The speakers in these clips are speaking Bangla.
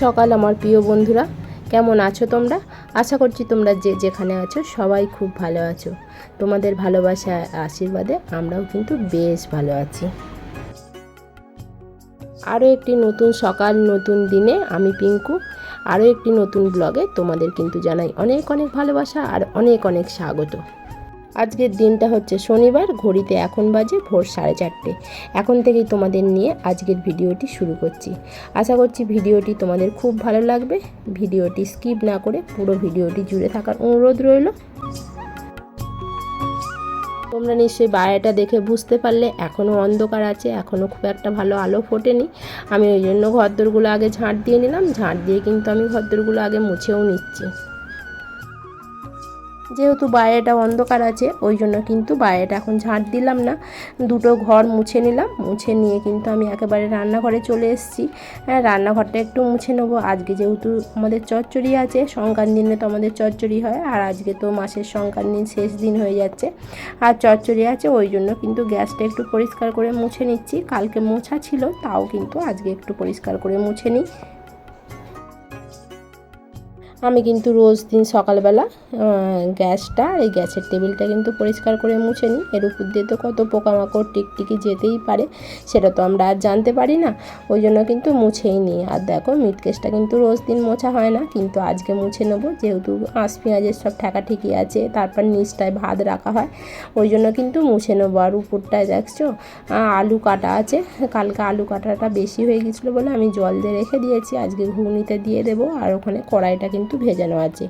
সকাল আমার প্রিয় বন্ধুরা, কেমন আছো তোমরা? আশা করছি তোমরা যে যেখানে আছো সবাই খুব ভালো আছো। তোমাদের ভালোবাসা আশীর্বাদে আমরাও কিন্তু বেশ ভালো আছি। আরও একটি নতুন সকাল, নতুন দিনে আমি পিঙ্কু আরও একটি নতুন ব্লগে তোমাদের কিন্তু জানাই অনেক অনেক ভালোবাসা আর অনেক অনেক স্বাগত। আজকের দিনটা হচ্ছে শনিবার, ঘড়িতে এখন বাজে ভোর 4:30। এখন থেকেই তোমাদের নিয়ে আজকের ভিডিওটি শুরু করছি। আশা করছি ভিডিওটি তোমাদের খুব ভালো লাগবে। ভিডিওটি স্কিপ না করে পুরো ভিডিওটি জুড়ে থাকার অনুরোধ রইল। তোমরা নিশ্চয়ই বাইরেটা দেখে বুঝতে পারলে এখনও অন্ধকার আছে, এখনও খুব একটা ভালো আলো ফোটেনি। আমি ওই জন্য ঘরদোরগুলো আগে ঝাঁট দিয়ে নিলাম। ঝাঁট দিয়ে কিন্তু আমি ঘরদোরগুলো আগে মুছেও নিচ্ছি। যেহেতু বাইরেটা অন্ধকার আছে ওই জন্য কিন্তু বাইরেটা এখন ঝাঁট দিলাম না, দুটো ঘর মুছে নিলাম। মুছে নিয়ে কিন্তু আমি একেবারে রান্নাঘরে চলে এসেছি। রান্নাঘরটা একটু মুছে নেবো। আজকে যেহেতু আমাদের চচ্চড়ি আছে, সংক্রান্তির দিনে তো আমাদের চচ্চড়ি হয়, আর আজকে তো মাসের সংক্রান্তির শেষ দিন হয়ে যাচ্ছে আর চচ্চড়ি আছে, ওই জন্য কিন্তু গ্যাসটা একটু পরিষ্কার করে মুছে নিচ্ছি। কালকে মোছা ছিল, তাও কিন্তু আজকে একটু পরিষ্কার করে মুছে নিই। আমি কিন্তু রোজ দিন সকালবেলা গ্যাসটা আর এই গ্যাসের টেবিলটা কিন্তু পরিষ্কার করে মুছে নিই। এর উপর দিয়ে তো কত পোকামাকড় টিকটিকি যেতেই পারে, সেটা তো আমরা আর জানতে পারি না, ওই জন্য কিন্তু মুছেই নিই। আর দেখো মিটকেসটা কিন্তু রোজ দিন মোছা হয় না, কিন্তু আজকে মুছে নেবো। যেহেতু আঁশ পেঁয়াজের সব ঠেকাঠেকি আছে, তারপর নিচটায় ভাত রাখা হয়, ওই জন্য কিন্তু মুছে নেবো। আর উপরটায় দেখছো আলু কাটা আছে, কালকে আলু কাটাটা বেশি হয়ে গেছিলো বলে আমি জল দিয়ে রেখে দিয়েছি, আজকে ঘুগনিতে দিয়ে দেবো। আর ওখানে কড়াইটা কিন্তু ভেজানো আছে।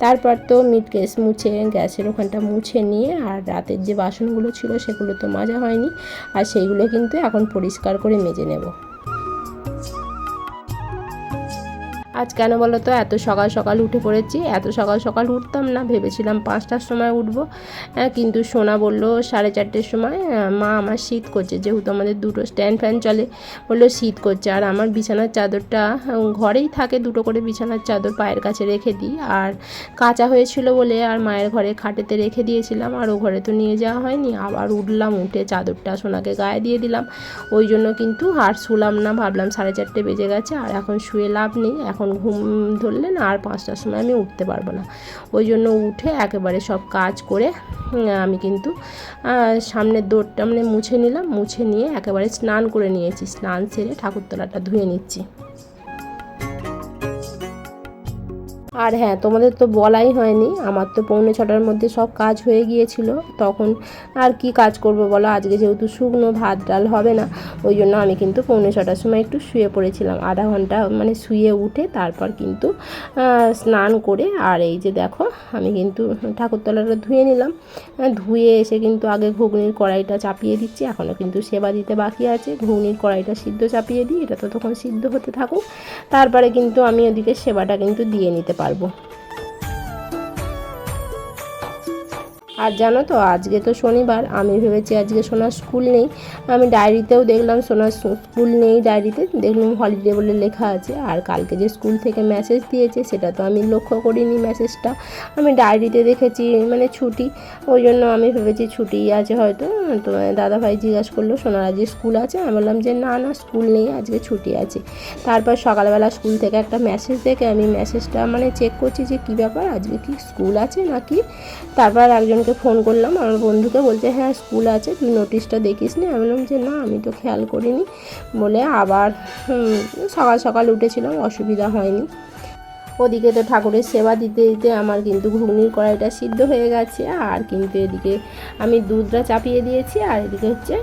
তারপর তো মিটকেস মুছে গ্যাসের ওখানটা মুছে নিয়ে, আর রাতের যে বাসনগুলো ছিল সেগুলো তো মাজা হয়নি, আর সেইগুলো কিন্তু এখন পরিষ্কার করে মেজে নেব। আজ কেন বলো তো এত সকাল সকাল উঠে পড়েছি। এত সকাল সকাল উঠতাম না, ভেবেছিলাম 5টার সময় উঠবো, কিন্তু সোনা বললো 4:30 সময়। মা আমার শীত করছে, যেহেতু আমাদের দুটো স্ট্যান্ড ফ্যান চলে, বললো শীত করছে। আর আমার বিছানার চাদরটা ঘরেই থাকে, দুটো করে বিছানার চাদর পায়ের কাছে রেখে দিই, আর কাঁচা হয়েছিল বলে আর মায়ের ঘরে খাটেতে রেখে দিয়েছিলাম, আর ও ঘরে তো নিয়ে যাওয়া হয়নি। আবার উঠলাম, উঠে চাদরটা সোনাকে গায়ে দিয়ে দিলাম। ওই জন্য কিন্তু আর শুলাম না, ভাবলাম 4:30 বেজে গেছে আর এখন শুয়ে লাভ নেই, এখন ঘুম ধরলে না আর 5টার সময় আমি উঠতে পারবো না। ওই জন্য উঠে একেবারে সব কাজ করে আমি কিন্তু সামনের দৌড়টা মানে মুছে নিলাম। মুছে নিয়ে একেবারে স্নান করে নিয়েছি। স্নান সেরে ঠাকুরতলাটা ধুয়ে নিচ্ছি। আর হ্যাঁ, তোমাদের তো বলাই হয়নি, আমার তো 6:45-র মধ্যে সব কাজ হয়ে গিয়েছিল। তখন আর কি কাজ করব বলো, আজকে যেহেতু শুকনো ভাত ডাল হবে না, ওই জন্য আমি কিন্তু 6:45-র সময় একটু শুয়ে পড়েছিলাম। আধা ঘন্টা মানে শুয়ে উঠে তারপর কিন্তু স্নান করে, আর এই যে দেখো আমি কিন্তু ঠাকুরতলাটা ধুয়ে নিলাম। ধুয়ে এসে কিন্তু আগে ঘুগনির কড়াইটা চাপিয়ে দিচ্ছি, এখনও কিন্তু সেবা দিতে বাকি আছে। ঘুগনির কড়াইটা সিদ্ধ চাপিয়ে দিই, এটা তো তখন সিদ্ধ হতে থাকুক, তারপরে কিন্তু আমি ওদিকে সেবাটা কিন্তু দিয়ে নিতে পারবো। আর জানো তো আজকে তো শনিবার, আমি ভেবেছি আজকে সোনার স্কুল নেই। আমি ডায়েরিতেও দেখলাম সোনার স্কুল নেই, ডায়েরিতে দেখলাম হলিডে বলে লেখা আছে। আর কালকে যে স্কুল থেকে মেসেজ দিয়েছে সেটা তো আমি লক্ষ্য করিনি, মেসেজটা আমি ডায়েরিতে দেখেছি মানে ছুটি, ওই জন্য আমি ভেবেছি ছুটিই আছে হয়তো। তো দাদাভাই জিজ্ঞাসা করলো সোনার আজকে স্কুল আছে, আমি বললাম যে না না স্কুল নেই, আজকে ছুটি আছে। তারপর সকালবেলা স্কুল থেকে একটা মেসেজ দেখে আমি মেসেজটা মানে চেক করছি যে কী ব্যাপার, আজকে কি স্কুল আছে নাকি। তারপর একজনকে ফোন করলাম, আমার বন্ধুকে, বলছে হ্যাঁ স্কুল আছে, তুই নোটিশটা দেখিস নি? আমি বললাম যে না আমি তো খেয়াল করিনি বলে আবার সকাল সকাল উঠেছিলাম, অসুবিধা হয়নি। ওদিকে তো ঠাকুরের সেবা দিতে দিতে আমার কিন্তু ঘুগনির কড়াইটা সিদ্ধ হয়ে গেছে, আর কিন্তু এদিকে আমি দুধটা চাপিয়ে দিয়েছি, আর এদিকে হচ্ছে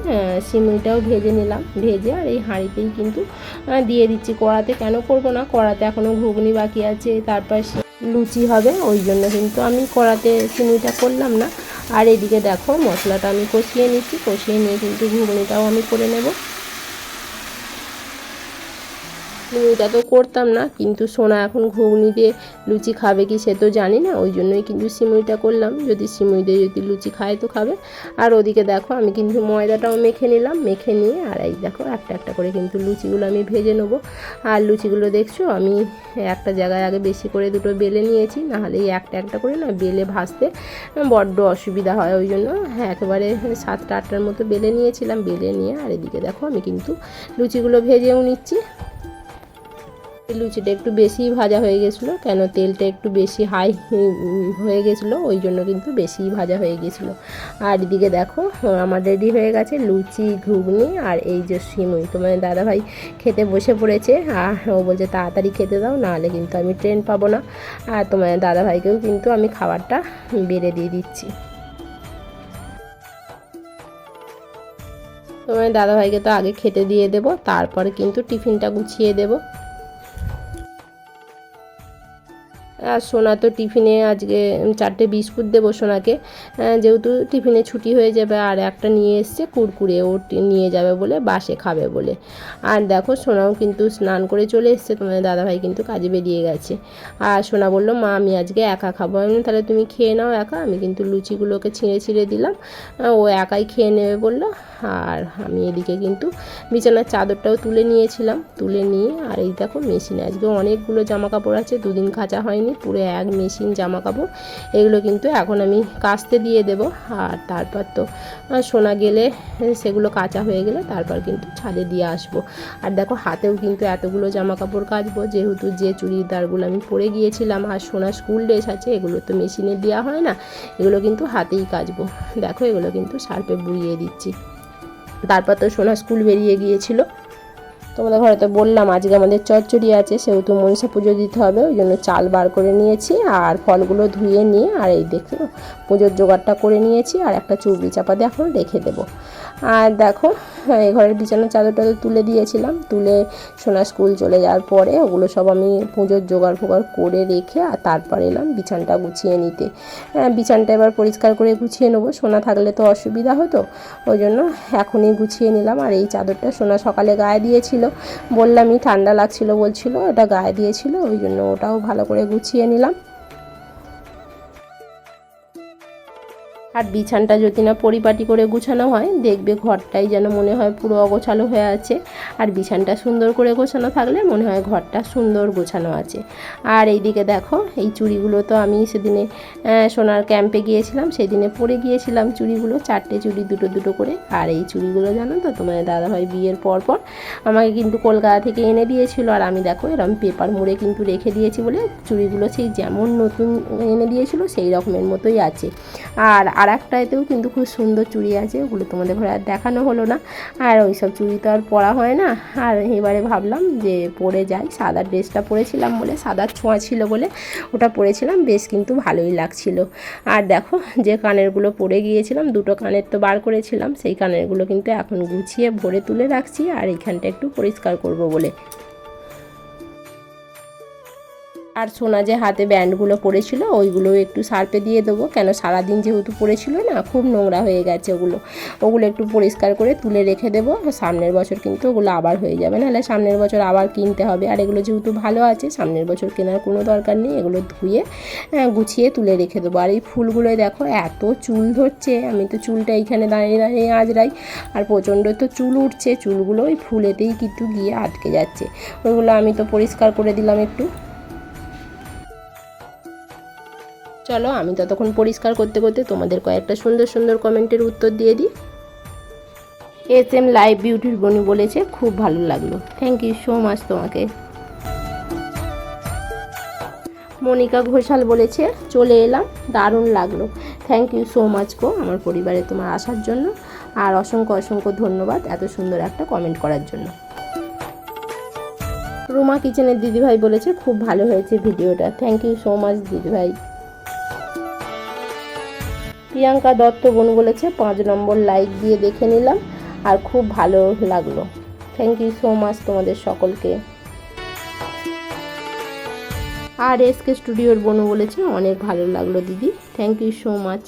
সিমুইটাও ভেজে নিলাম। ভেজে আর এই হাঁড়িতেই কিন্তু দিয়ে দিচ্ছি। কড়াতে কেন করব না, কড়াতে এখনও ঘুগনি বাকি আছে, তারপর লুচি হবে, ওই জন্য কিন্তু আমি কড়াতে সিমুইটা করলাম না। আর এদিকে দেখো মশলাটা আমি কষিয়ে নিচ্ছি, কষিয়ে নিয়ে কিন্তু ঘুগনিটাও আমি করে নেব। সিমুইটা তো করতাম না, কিন্তু সোনা এখন ঘুগনি দিয়ে লুচি খাবে কি সে তো জানি না, ওই জন্যই কিন্তু সিমুইটা করলাম। যদি সিমুই দিয়ে যদি লুচি খায় তো খাবে। আর ওদিকে দেখো আমি কিন্তু ময়দাটাও মেখে নিলাম, মেখে নিয়ে আর এই দেখো একটা একটা করে কিন্তু লুচিগুলো আমি ভেজে নেবো। আর লুচিগুলো দেখছো আমি একটা জায়গায় আগে বেশি করে দুটো বেলে নিয়েছি, নাহলে এই একটা একটা করে না বেলে ভাজতে বড্ড অসুবিধা হয়, ওই জন্য একেবারে 7টা-8টার মতো বেলে নিয়েছিলাম। বেলে নিয়ে আর এদিকে দেখো আমি কিন্তু লুচিগুলো ভেজেও নিচ্ছি। লুচিটা একটু বেশি ভাজা হয়ে গেছিলো, কেন তেলটা একটু বেশি হাই হয়ে গেছিলো, ওই জন্য কিন্তু বেশি ভাজা হয়ে গেছিলো। আর এদিকে দেখো আমার রেডি হয়ে গেছে লুচি, ঘুগনি আর এই যে সিমুই। তোমার দাদাভাই খেতে বসে পড়েছে, আর ও বলছে তাড়াতাড়ি খেতে দাও, নাহলে কিন্তু আমি ট্রেন পাবো না। আর তোমার দাদাভাইকেও কিন্তু আমি খাবারটা বেড়ে দিয়ে দিচ্ছি। তোমার দাদাভাইকে তো আগে খেতে দিয়ে দেবো, তারপরে কিন্তু টিফিনটা গুছিয়ে দেবো। আর সোনা তো টিফিনে আজকে 4টে বিস্কুট দেবো সোনাকে, যেহেতু টিফিনে ছুটি হয়ে যাবে। আর একটা নিয়ে এসছে কুরকুরে, ও নিয়ে যাবে বলে, বাসে খাবে বলে। আর দেখো সোনাও কিন্তু স্নান করে চলে এসছে, তোমাদের দাদাভাই কিন্তু কাজে বেরিয়ে গেছে। আর সোনা বললো মা আমি আজকে একা খাবো। আমি তাহলে তুমি খেয়ে নাও একা, আমি কিন্তু লুচিগুলোকে ছিঁড়ে ছিঁড়ে দিলাম, ও একাই খেয়ে নেবে বললো। আর আমি এদিকে কিন্তু বিছানার চাদরটাও তুলে নিয়েছিলাম, তুলে নিয়ে আর এই দেখো মেশিনে আজকে অনেকগুলো জামা কাপড় আছে, দুদিন কাচা হয়নি, পুরো এক মেশিন জামা কাপড়। এগুলো কিন্তু এখন আমি কাচতে দিয়ে দেব। আর তারপর তো সোনা গেলে সেগুলো কাচা হয়ে গেলে তারপর কিন্তু ছাদে দিয়ে আসবো। আর দেখো হাতেও কিন্তু এতগুলো জামা কাপড় কাচবো, যেহেতু যে চুড়িদারগুলো আমি পরে গিয়েছিলাম আর সোনা স্কুল ড্রেস আছে, এগুলো তো মেশিনে দেওয়া হয় না, এগুলো কিন্তু হাতেই কাচবো। দেখো এগুলো কিন্তু সার্ফে বুড়িয়ে দিচ্ছি। তারপর তো সোনা স্কুল বেরিয়ে গিয়েছিল। তোমাদের ঘরে তো বললাম আজকে আমাদের চচ্চড়ি আছে, সেহেতু মনসা পুজো দিতে হবে, ওই জন্য চাল বার করে নিয়েছি আর ফলগুলো ধুয়ে নিয়ে আর এই দেখো পুজোর জোগাড়টা করে নিয়েছি। আর একটা চুবড়ি চাপা দিয়ে এখন রেখে দেবো। আর দেখো এই ঘরের বিছানার চাদরটা তো তুলে দিয়েছিলাম, তুলে সোনা স্কুল চলে যাওয়ার পরে ওগুলো সব আমি পুজোর জোগাড় ফোগাড় করে রেখে আর তারপর এলাম বিছানটা গুছিয়ে নিতে। বিছানটা এবার পরিষ্কার করে গুছিয়ে নেবো, সোনা থাকলে তো অসুবিধা হতো, ওই জন্য এখনই গুছিয়ে নিলাম। আর এই চাদরটা সোনা সকালে গায়ে দিয়েছিল, বললামই ঠান্ডা লাগছিল বলছিল, এটা গায়ে দিয়েছিল, ওই জন্য ওটাও ভালো করে গুছিয়ে নিলাম। আর বিছানটা যদি না পরিপাটি করে গুছানো হয়, দেখবে ঘরটাই যেন মনে হয় পুরো অগোছালো হয়ে আছে। আর বিছানটা সুন্দর করে গোছানো থাকলে মনে হয় ঘরটা সুন্দর গোছানো আছে। আর এইদিকে দেখো এই চুড়িগুলো তো আমি সেদিনে সোনার ক্যাম্পে গিয়েছিলাম, সেদিনে পরে গিয়েছিলাম চুড়িগুলো, 4টে চুড়ি দুটো দুটো করে। আর এই চুড়িগুলো জানো তো তোমাদের দাদাভাই বিয়ের পর আমাকে কিন্তু কলকাতা থেকে এনে দিয়েছিল। আর আমি দেখো এরকম পেপার মুড়ে কিন্তু রেখে দিয়েছি বলে চুড়িগুলো সেই যেমন নতুন এনে দিয়েছিল সেই রকমের মতোই আছে। আর একটাতেও কিন্তু খুব সুন্দর চুড়ি আছে, ওগুলো তোমাদের ঘরে আর দেখানো হলো না। আর ওই সব চুড়ি তো আর পরা হয় না। আর এবারে ভাবলাম যে পরে যাই, সাদা ড্রেসটা পরেছিলাম বলে, সাদার ছোঁয়া ছিল বলে ওটা পরেছিলাম, বেশ কিন্তু ভালোই লাগছিল। আর দেখো যে কানেরগুলো পরে গিয়েছিলাম, দুটো কানের তো বার করেছিলাম, সেই কানেরগুলো কিন্তু এখন গুছিয়ে ভরে তুলে রাখছি। আর এইখানটা একটু পরিষ্কার করব বলে। আর সোনা যে হাতে ব্যান্ডগুলো পরেছিল ওইগুলোও একটু সার্ফে দিয়ে দেবো, কেন সারাদিন যেহেতু পরেছিল না, খুব নোংরা হয়ে গেছে ওগুলো একটু পরিষ্কার করে তুলে রেখে দেবো। সামনের বছর কিন্তু ওগুলো আবার হয়ে যাবে, নাহলে সামনের বছর আবার কিনতে হবে। আর এগুলো যেহেতু ভালো আছে, সামনের বছর কেনার কোনো দরকার নেই, এগুলো ধুয়ে গুছিয়ে তুলে রেখে দেবো। আর এই ফুলগুলোয় দেখো এত চুল ধরছে, আমি তো চুলটা এইখানে দাঁড়িয়ে দাঁড়িয়ে আঁচড়াই, আর প্রচণ্ড তো চুল উঠছে, চুলগুলো ওই ফুলেতেই কিন্তু গিয়ে আটকে যাচ্ছে। ওইগুলো আমি তো পরিষ্কার করে দিলাম একটু। চলো আমি ততক্ষণ পরিষ্কার করতে করতে তোমাদের কয়েকটা সুন্দর সুন্দর কমেন্টের উত্তর দিয়ে দিই। SM লাইভ বিউটির বনি বলেছে খুব ভালো লাগলো, থ্যাংক ইউ সো মাচ তোমাকে। মনিকা ঘোষাল বলেছে চলে এলাম, দারুণ লাগলো, থ্যাংক ইউ সো মাচ গো আমার পরিবারে তোমার আসার জন্য। আর অসংখ্য অসংখ্য ধন্যবাদ এত সুন্দর একটা কমেন্ট করার জন্য। রুমা কিচেনের দিদিভাই বলেছে খুব ভালো হয়েছে ভিডিওটা, থ্যাংক ইউ সো মাচ দিদিভাই। প্রিয়াঙ্কা দত্ত বোন বলেছে 5 নম্বর লাইক দিয়ে দেখে নিলাম আর খুব ভালো লাগলো, থ্যাংক ইউ সো মাচ তোমাদের সকলকে। আর SK স্টুডিওর বোন বলেছে অনেক ভালো লাগলো দিদি, থ্যাংক ইউ সো মাচ।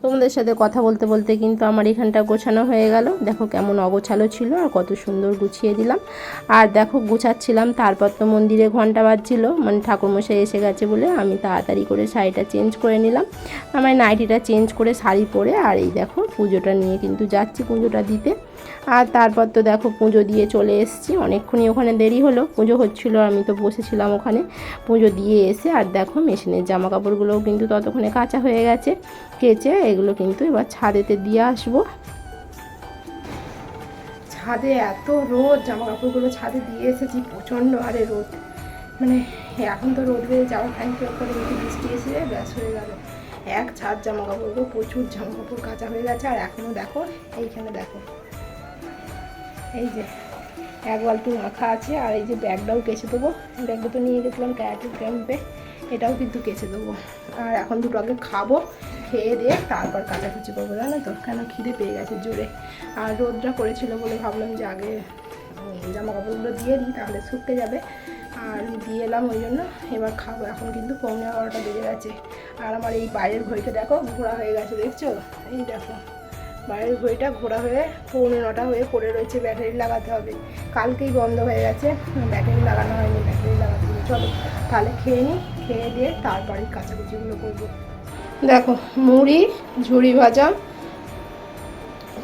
তোমাদের সাথে কথা বলতে বলতে কিন্তু আমার এখানটা গোছানো হয়ে গেল, দেখো কেমন অগোছালো ছিল আর কত সুন্দর গুছিয়ে দিলাম। আর দেখো গুছাচ্ছিলাম, তারপর তো মন্দিরে ঘন্টা বাজছিল, মানে ঠাকুরমশাই এসে গেছে বলে আমি তাড়াতাড়ি করে শাড়িটা চেঞ্জ করে নিলাম, আমার নাইটিটা চেঞ্জ করে শাড়ি পরে। আর এই দেখো পুজোটা নিয়ে কিন্তু যাচ্ছি পুজোটা দিতে। আর তারপর তো দেখো পুজো দিয়ে চলে এসেছি, অনেকক্ষণই ওখানে দেরি হলো, পুজো হচ্ছিলো, আমি তো বসেছিলাম ওখানে পুজো দিয়ে এসে। আর দেখো মেশিনের জামা কাপড়গুলোও কিন্তু ততক্ষণে কাঁচা হয়ে গেছে, কেচে এগুলো কিন্তু এবার ছাদেতে দিয়ে আসবো। ছাদে এত রোদ, জামা কাপড়গুলো ছাদে দিয়ে এসেছি, প্রচণ্ড আরে রোদ, মানে এখন তো রোদ বেড়ে যাওয়ার টাইম কেউ করে যদি বৃষ্টি এসে যায় ব্যাস হয়ে গেল। এক ছাদ জামা কাপড়গুলো, প্রচুর জামা কাপড় কাচা হয়ে গেছে। আর এখনও দেখো এইখানে দেখো, এই যে এক বালতি মাখা আছে। আর এই যে ব্যাগটাও কেচে দেবো, ব্যাগটা তো নিয়ে গেছিলাম ক্যারাটে ক্যাম্পে, এটাও কিন্তু কেচে দেবো। আর এখন দুটো আগে খাবো, খেয়ে দিয়ে তারপর কাচাকুচি করবো, জানো তো, কেন খিদে পেয়ে গেছে জোরে। আর রোদটা করেছিল বলে ভাবলাম যে আগে জামা কাপড়গুলো দিয়ে দিই, তাহলে শুকতে যাবে। আর দিয়ে এলাম ওই জন্য, এবার খাবো। এখন কিন্তু 11:15 বেজে গেছে। আর আমার এই বাইরের ঘড়িটা দেখো ঘোরা হয়ে গেছে, দেখছো? এই দেখো বাইরের ঘড়িটা ঘোরা হয়ে 9:15 হয়ে পড়ে রয়েছে। ব্যাটারি লাগাতে হবে, কালকেই বন্ধ হয়ে গেছে, ব্যাটারি লাগানো হয়নি, ব্যাটারি লাগাতে হবে। চলো তাহলে খেয়ে নিই, খেয়ে দিয়ে তারপরে কাচাকুচিগুলো করবো। দেখো মুড়ি, ঝুড়ি ভাজা,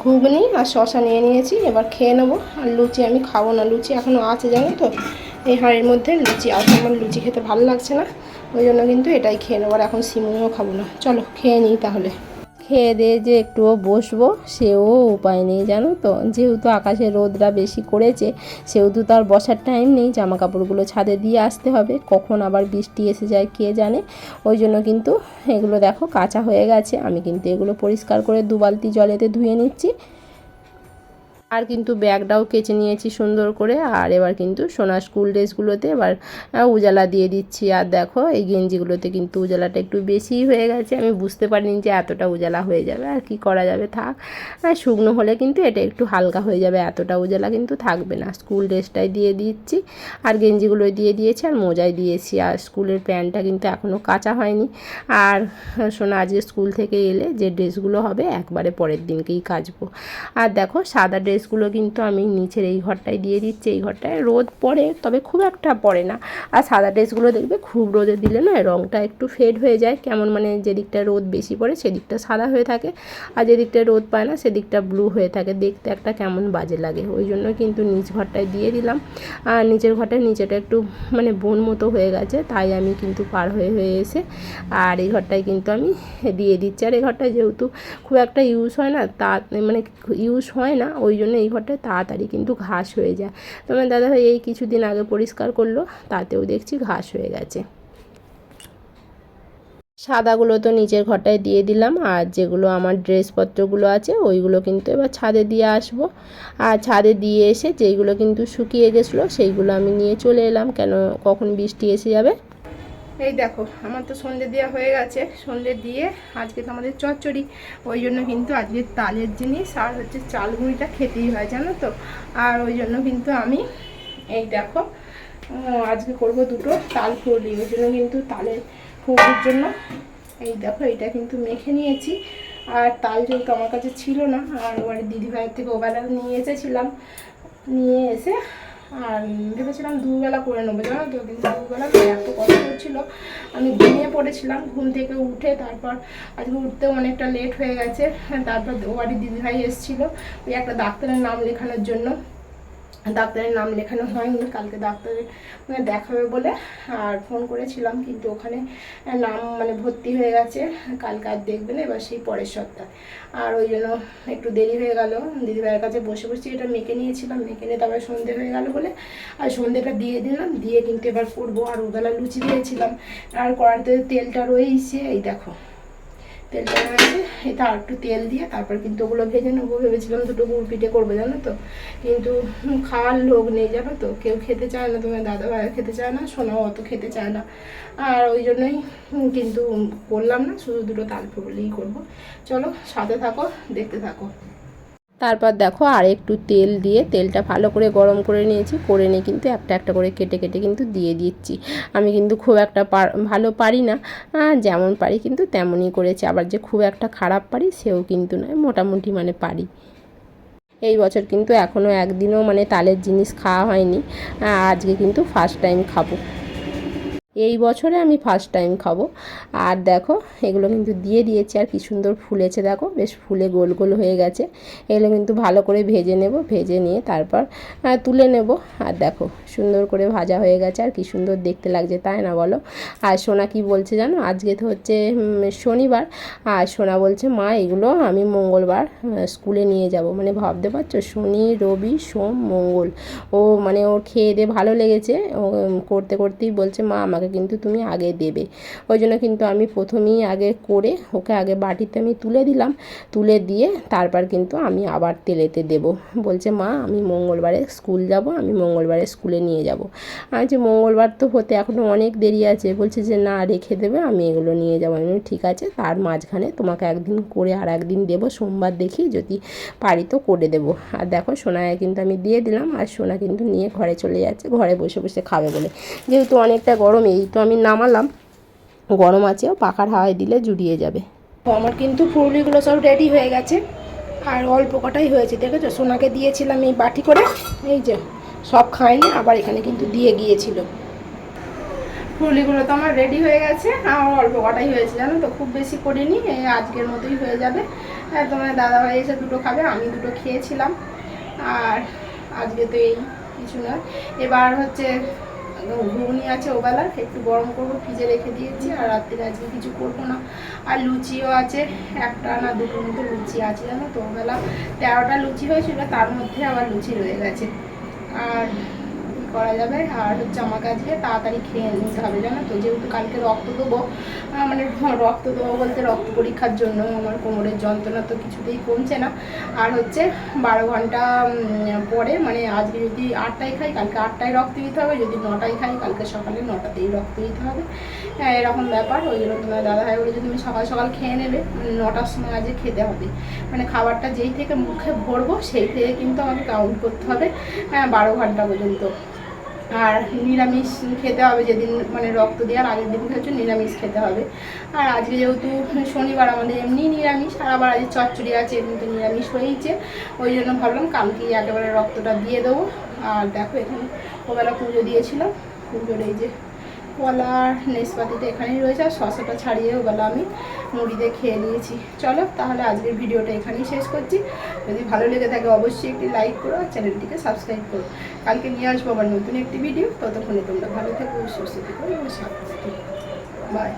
ঘুগনি আর শশা নিয়ে নিয়েছি, এবার খেয়ে নেবো। আর লুচি আমি খাবো না, লুচি এখনও আছে জানো তো, এই হাঁড়ির মধ্যে লুচি আছে। আমার লুচি খেতে ভালো লাগছে না, ওই জন্য কিন্তু এটাই খেয়ে নেবো। আর এখন সিমুও খাবো না, চলো খেয়ে নিই তাহলে। খেয়ে দিয়ে যে একটুও বসবো সেও উপায় নেই, জানো তো, যেহেতু আকাশে রোদটা বেশি করেছে, সেহেতু তার বসার টাইম নেই। জামা কাপড়গুলো ছাদে দিয়ে আসতে হবে, কখন আবার বৃষ্টি এসে যায় কে জানে। ওই জন্য কিন্তু এগুলো দেখো কাঁচা হয়ে গেছে, আমি কিন্তু এগুলো পরিষ্কার করে 2 বালতি জলেতে ধুয়ে নিচ্ছি। আর কিন্তু ব্যাগটাও কেচে নিয়েছি সুন্দর করে। আর এবার কিন্তু সোনার স্কুল ড্রেসগুলোতে এবার উজালা দিয়ে দিচ্ছি। আর দেখো এই গেঞ্জিগুলোতে কিন্তু উজালাটা একটু বেশিই হয়ে গেছে, আমি বুঝতে পারিনি যে এতটা উজালা হয়ে যাবে। আর কি করা যাবে, থাক। আর শুকনো হলে কিন্তু এটা একটু হালকা হয়ে যাবে, এতটা উজালা কিন্তু থাকবে না। স্কুল ড্রেসটাই দিয়ে দিচ্ছি, আর গেঞ্জিগুলোই দিয়ে দিয়েছি, আর মোজাই দিয়েছি। আর স্কুলের প্যান্টটা কিন্তু এখনও কাচা হয়নি। আর সোনা আজকে স্কুল থেকে এলে যে ড্রেসগুলো হবে একবারে পরের দিনকেই কাচবো। আর দেখো সাদা ড্রেসগুলো কিন্তু আমি নিচের এই ঘরটায় দিয়ে দিচ্ছি। এই ঘরটায় রোদ পড়ে, তবে খুব একটা পড়ে না। আর সাদা ড্রেসগুলো দেখবে খুব রোদে দিলে না রঙটা একটু ফেড হয়ে যায়, কেমন মানে যেদিকটা রোদ বেশি পড়ে সেদিকটা সাদা হয়ে থাকে, আর যেদিকটা রোদ পায় না সেদিকটা ব্লু হয়ে থাকে, দেখতে একটা কেমন বাজে লাগে। ওই জন্য কিন্তু নিচ ঘরটায় দিয়ে দিলাম। আর নিচের ঘরটায় নিচেটা একটু মানে বন মতো হয়ে গেছে, তাই আমি কিন্তু পার হয়ে এসে আর এই ঘরটায় কিন্তু আমি দিয়ে দিচ্ছি। আর এই ঘরটায় যেহেতু খুব একটা ইউজ হয় না, তা মানে ইউজ হয় না, ওই জন্য এই ঘরটায় তাড়াতাড়ি কিন্তু ঘাস হয়ে যায়। তোমার দাদাভাই এই কিছুদিন আগে পরিষ্কার করলো, তাতেও দেখছি ঘাস হয়ে গেছে। সাদাগুলো তো নিচের ঘরটায় দিয়ে দিলাম, আর যেগুলো আমার ড্রেসপত্রগুলো আছে ওইগুলো কিন্তু এবার ছাদে দিয়ে আসবো। আর ছাদে দিয়ে এসে যেইগুলো কিন্তু শুকিয়ে গেছিলো সেইগুলো আমি নিয়ে চলে এলাম, কেন কখন বৃষ্টি এসে যাবে। এই দেখো আমার তো সন্ধে দেওয়া হয়ে গেছে, সন্ধে দিয়ে আজকে তো আমাদের চচ্চড়ি, ওই জন্য কিন্তু আজকে তালের জিনিস আর হচ্ছে চাল গুঁড়িটা খেতেই হয়, জানো তো। আর ওই জন্য কিন্তু আমি এই দেখো আজকে করব দুটো তাল ফুলি, ওই জন্য কিন্তু তালের ফুলির জন্য এই দেখো এটা কিন্তু মেখে নিয়েছি। আর তাল যেহেতু আমার কাছে ছিল না, আর বাড়ির দিদিভাইয়ের থেকে ওবেলা নিয়ে এসেছিলাম, নিয়ে এসে আর ভেবেছিলাম দুবেলা করে নেবো, জানো তো, কিন্তু দুবেলা এত কষ্ট হচ্ছিলো, আমি ঘুমিয়ে পড়েছিলাম। ঘুম থেকে উঠে তারপর আজকে উঠতেও অনেকটা লেট হয়ে গেছে। তারপর ও বাড়ির দিদিভাই এসেছিলো ওই একটা ডাক্তারের নাম লেখানোর জন্য, ডাক্তারের নাম লেখানো হয়নি, কালকে ডাক্তারের দেখাবে বলে আর ফোন করেছিলাম, কিন্তু ওখানে নাম মানে ভর্তি হয়ে গেছে, কালকে আর দেখবে না, এবার সেই পরের সপ্তাহে। আর ওই জন্য একটু দেরি হয়ে গেল। দিদিভাইয়ের কাছে বসে বসে এটা মেখে নিয়েছিলাম, মেখে নিয়ে তারপরে সন্ধে হয়ে গেল বলে আর সন্ধেটা দিয়ে দিলাম, দিয়ে কিন্তু এবার করবো। আর ওবেলা লুচি দিয়েছিলাম, আর কড়াইতে তেলটা রয়েছে, এই দেখো তেলটা রয়েছে, এটা আর একটু তেল দিয়ে তারপর কিন্তু ওগুলো ভেজে নেবো। ভেবেছিলাম দুটো গুড় পিঠে করবো, জানো তো, কিন্তু খাওয়ার লোক নেই, জানো তো, কেউ খেতে চায় না, তোমার দাদাভাই খেতে চায় না, সোনাও অত খেতে চায় না। আর ওই জন্যই কিন্তু করলাম না, শুধু দুটো তাল ফুলই করবো। চলো সাথে থাকো, দেখতে থাকো। তারপর দেখো আর একটু তেল দিয়ে তেলটা ভালো করে গরম করে নিয়েছি, করে নিয়ে কিন্তু একটা একটা করে কেটে কেটে কিন্তু দিয়ে দিচ্ছি। আমি কিন্তু খুব একটা ভালো পারি না, যেমন পারি কিন্তু তেমনই করেছি, আবার যে খুব একটা খারাপ পারি সেও কিন্তু নয়, মোটামুটি মানে পারি। এই বছর কিন্তু এখনও একদিনও মানে তালের জিনিস খাওয়া হয়নি, আজকে কিন্তু ফার্স্ট টাইম খাবো। এই বছরে আমি ফার্স্ট টাইম খাবো। আর দেখো এগুলো কিন্তু দিয়ে দিয়েছি, আর কি সুন্দর ফুলেছে দেখো, বেশ ফুলে গোল গোল হয়ে গেছে। এগুলো কিন্তু ভালো করে ভেজে নেব, ভেজে নিয়ে তারপর তুলে নেব। আর দেখো সুন্দর করে ভাজা হয়ে গেছে, আর কি সুন্দর দেখতে লাগছে, তাই না বলো? আর সোনা কি বলছে জানো, আজকে তো হচ্ছে শনিবার, আর সোনা বলছে মা এগুলো আমি মঙ্গলবার স্কুলে নিয়ে যাব। মানে ভাবতে পারছো, শনি রবি সোম মঙ্গল, ও মানে ওর খেয়ে দিয়ে ভালো লেগেছে, ও করতে করতেই বলছে মা আমাকে কিন্তু তুমি আগে দেবে। ওই জন্য কিন্তু আমি প্রথমেই আগে করে ওকে আগে বাটিতে আমি তুলে দিলাম, তুলে দিয়ে তারপর কিন্তু আমি আবার তেলেতে দেব। বলছে মা আমি মঙ্গলবারে স্কুল যাব, আমি মঙ্গলবারে স্কুলে নিয়ে যাব। আমি যে মঙ্গলবার তো হতে এখনও অনেক দেরি আছে। বলছে যে না রেখে দেবে, আমি এগুলো নিয়ে যাবো। আমি ঠিক আছে, তার মাঝখানে তোমাকে একদিন করে আর একদিন দেবো, সোমবার দেখি যদি পারি তো করে দেবো। আর দেখো সোনায় কিন্তু আমি দিয়ে দিলাম, আর সোনা কিন্তু নিয়ে ঘরে চলে যাচ্ছে, ঘরে বসে বসে খাবে বলে। যেহেতু অনেকটা গরম, এই তো আমি নামালাম, গরম আছে, পাখার হাওয়ায় দিলে জুড়িয়ে যাবে। আমার কিন্তু ফুলগুলো সব রেডি হয়ে গেছে, আর অল্প কটাই হয়েছে। দেখেছো সোনাকে দিয়েছিলাম এই বাটি করে, এই যে সব খায়নি, আবার এখানে কিন্তু দিয়ে গিয়েছিল। ফুলিগুলো তো আমার রেডি হয়ে গেছে, আমার অল্প কটাই হয়েছে জানো তো, খুব বেশি করিনি, এই আজকের মতোই হয়ে যাবে। তোমার দাদাভাই এসে দুটো খাবে, আমি দুটো খেয়েছিলাম। আর আজকে তো এই কিছু না। এবার হচ্ছে ঘুগনি আছে ওবেলার, একটু গরম করবো, ফ্রিজে রেখে দিয়েছি। আর রাত্রিরে আজকে কিছু করবো না। আর লুচিও আছে, একটা না দুটোর মতো লুচি আছে জানো তো, ওবেলা 13টা লুচি হয়েছিল, তার মধ্যে আবার লুচি রয়ে গেছে। আর করা যাবে। আর হচ্ছে আমাকে আজকে তাড়াতাড়ি খেয়ে নিতে হবে জানো তো, যেহেতু কালকে রক্ত দেবো, মানে রক্ত দেবো বলতে রক্ত পরীক্ষার জন্য। আমার কোমরের যন্ত্রণা তো কিছুতেই কমছে না। আর হচ্ছে 12 ঘন্টা পরে, মানে আজকে যদি 8টায় খাই কালকে 8টায় রক্ত দিতে হবে, যদি 9টায় খাই কালকে সকালে 9টাতেই রক্ত দিতে হবে। এরকম ব্যাপার। ওই জন্য তোমার দাদাভাই বলে যে তুমি সকাল সকাল খেয়ে নেবে, 9টার সময় আজকে খেতে হবে। মানে খাবারটা যেই থেকে মুখে ভরবো সেই থেকে কিন্তু আমাকে কাউন্ট করতে হবে 12 ঘন্টা পর্যন্ত। আর নিরামিষ খেতে হবে যেদিন, মানে রক্ত দেওয়ার আগের দিন হচ্ছে নিরামিষ খেতে হবে। আর আজকে যেহেতু শনিবার আমাদের এমনি নিরামিষ, আর আবার আজকে চচ্চড়ি আছে, এমনি নিরামিষ হয়েইছে। ওই জন্য ভাবলাম কালকেই একেবারে রক্তটা দিয়ে দেবো। আর দেখো এখানে ওবেলা পুজো দিয়েছিলাম, পুজোর এই যে কলা নেশপাতিটা এখানেই রয়েছে, আর শশাটা ছাড়িয়ে ওবেলা আমি মুড়ি দিয়ে খেয়ে নিয়েছি। চলো তাহলে আজকের ভিডিওটা এখানেই শেষ করছি। যদি ভালো লেগে থাকে অবশ্যই একটি লাইক করো, আর চ্যানেলটিকে সাবস্ক্রাইব করো। কালকে নিয়ে আসবো আবার নতুন একটি ভিডিও। ততক্ষণে তোমরা ভালো থেকো, সুস্থ থেকো এবং সাবধানে থেকো। বাই।